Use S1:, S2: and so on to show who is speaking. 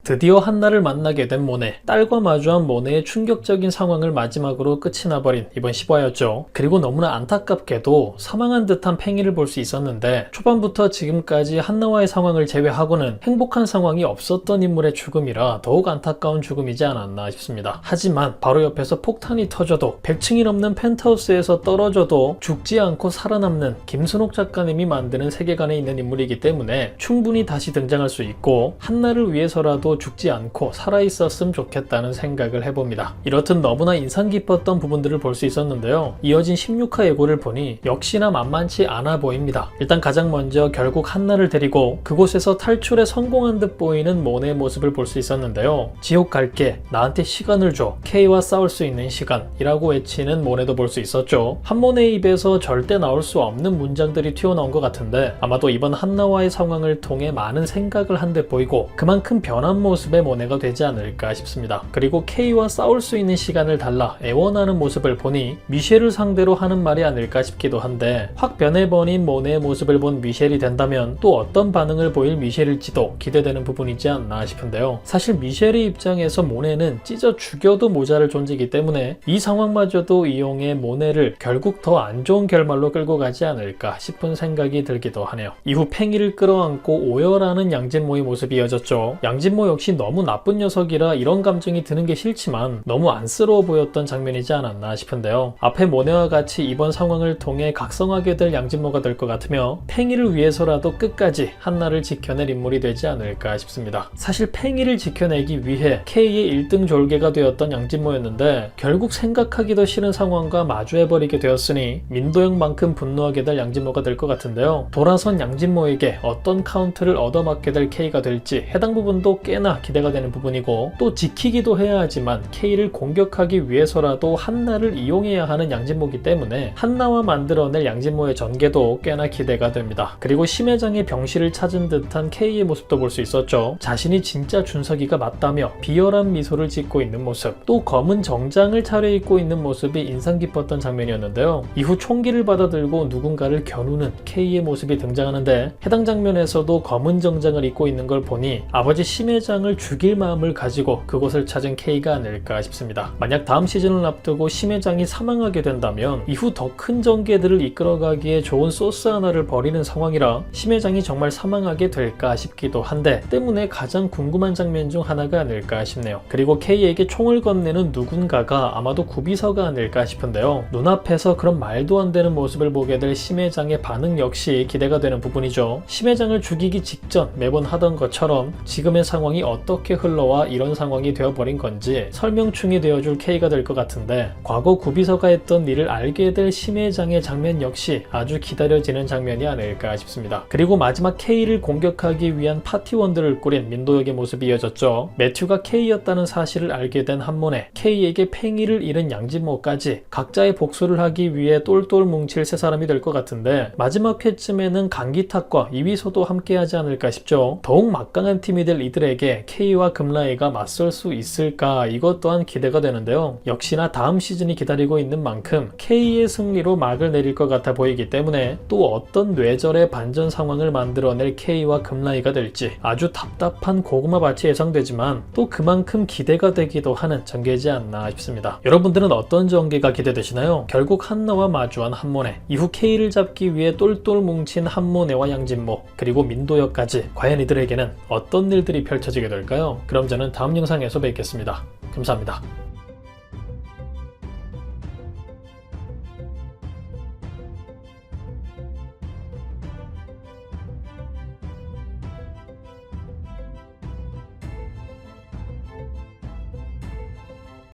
S1: 드디어 한나를 만나게 된 모네, 딸과 마주한 모네의 충격적인 상황을 마지막으로 끝이 나버린 이번 10화였죠. 그리고 너무나 안타깝게도 사망한 듯한 팽이를 볼 수 있었는데 초반부터 지금까지 한나와의 상황을 제외하고는 행복한 상황이 없었던 인물의 죽음이라 더욱 안타까운 죽음이지 않았나 싶습니다. 하지만 바로 옆에서 폭탄이 터져도 100층이 넘는 펜트하우스에서 떨어져도 죽지 않고 살아남는 김순옥 작가님이 만드는 세계관에 있는 인물이기 때문에 충분히 다시 등장할 수 있고 한나를 위해서라도 죽지 않고 살아있었으면 좋겠다는 생각을 해봅니다. 이렇듯 너무나 인상 깊었던 부분들을 볼 수 있었는데요. 이어진 16화 예고를 보니 역시나 만만치 않아 보입니다. 일단 가장 먼저 결국 한나를 데리고 그곳에서 탈출에 성공한 듯 보이는 모네의 모습을 볼 수 있었는데요. 지옥 갈게, 나한테 시간을 줘, K와 싸울 수 있는 시간이라고 외치는 모네도 볼 수 있었죠. 한모네의 입에서 절대 나올 수 없는 문장들이 튀어나온 것 같은데 아마도 이번 한나와의 상황을 통해 많은 생각을 한 듯 보이고 그만큼 변한 모습의 모네가 되지 않을까 싶습니다. 그리고 K와 싸울 수 있는 시간을 달라 애원하는 모습을 보니 미셸을 상대로 하는 말이 아닐까 싶기도 한데 확 변해버린 모네의 모습을 본 미셸이 된다면 또 어떤 반응을 보일 미셸일지도 기대되는 부분이지 않나 싶은데요. 사실 미셸의 입장에서 모네는 찢어 죽여도 모자랄 존재이기 때문에 이 상황마저도 이용해 모네를 결국 더 안 좋은 결말로 끌고 가지 않을까 싶은 생각이 들기도 하네요. 이후 팽이를 끌어안고 오열하는 양진모의 모습이 이어졌죠. 양진모 역시 너무 나쁜 녀석이라 이런 감정이 드는 게 싫지만 너무 안쓰러워 보였던 장면이지 않았나 싶은데요. 앞에 모네와 같이 이번 상황을 통해 각성하게 될 양진모가 될 것 같으며 팽이를 위해서라도 끝까지 한나를 지켜낼 인물이 되지 않을까 싶습니다. 사실 팽이를 지켜내기 위해 K의 1등 졸개가 되었던 양진모였는데 결국 생각하기도 싫은 상황과 마주해버리게 되었으니 민도형만큼 분노하게 될 양진모가 될 것 같은데요. 돌아선 양진모에게 어떤 카운트를 얻어맞게 될 K가 될지 해당 부분도 꽤나 기대가 되는 부분이고 또 지키기도 해야 하지만 K를 공격하기 위해서라도 한나를 이용해야 하는 양진모이기 때문에 한나와 만들어낼 양진모의 전개도 꽤나 기대가 됩니다. 그리고 심해장의 병실을 찾은 듯한 K의 모습도 볼 수 있었죠. 자신이 진짜 준석이가 맞다며 비열한 미소를 짓고 있는 모습, 또 검은 정장을 차려입고 있는 모습이 인상 깊었던 장면이었는데요. 이후 총기를 받아들고 누군가를 겨누는 K의 모습이 등장하는데 해당 장면에서도 검은 정장을 입고 있는 걸 보니 아버지 심해장을 죽일 마음을 가지고 그곳을 찾은 K가 아닐까 싶습니다. 만약 다음 시즌을 앞두고 심해장이 사망하게 된다면 이후 더 큰 전개들을 이끌어가기에 좋은 소스 하나를 버리는 상황이라 심해장이 정말 사망하게 될까 싶기도 한데 때문에 가장 궁금한 장면 중 하나가 아닐까 싶네요. 그리고 K에게 총을 건네는 누군가가 아마도 구비서가 아닐까 싶은데요. 눈앞에서 그런 말도 안 되는 모습을 보게 될 심해장의 반응 역시 기대가 되는 부분이죠. 심해장을 죽이기 직전 매번 하던 것처럼 지금의 상황이 어떻게 흘러와 이런 상황이 되어버린 건지 설명충이 되어줄 K가 될 것 같은데 과거 구비서가 했던 일을 알게 될 심해장의 장면 역시 아주 기다려지는 장면이 아닐까 싶습니다. 그리고 마지막 K를 공격하기 위한 파티원들을 꾸린 민도혁의 모습이 이어졌죠. 매튜가 K였다는 사실을 알게 된 한모네, K에게 팽이를 잃은 양진모까지 각자의 복수를 하기 위해 똘똘 뭉칠 세 사람이 될 것 같은데 마지막 회쯤에는 강기탁과 이위소도 함께하지 않을까 싶죠. 더욱 막강한 팀이 될 이들에게 K와 금라이가 맞설 수 있을까 이것 또한 기대가 되는데요. 역시나 다음 시즌이 기다리고 있는 만큼 K의 승리로 막을 내릴 것 같아 보이기 때문에 또 어떤 뇌절의 반전 상황을 만들어낼 K와 금라이가 될지 아주 답답한 고구마밭이 예상되지만 또 그만큼 기대가 되기도 하는 전개지 않나 싶습니다. 여러분들은 어떤 전개가 기대되시나요? 결국 한나와 마주한 한모네, 이후 K를 잡기 위해 똘똘 뭉친 한모네와 양진모, 그리고 민도혁까지 과연 이들에게는 어떤 일들이 펼쳐지게 될까요? 그럼 저는 다음 영상에서 뵙겠습니다. 감사합니다.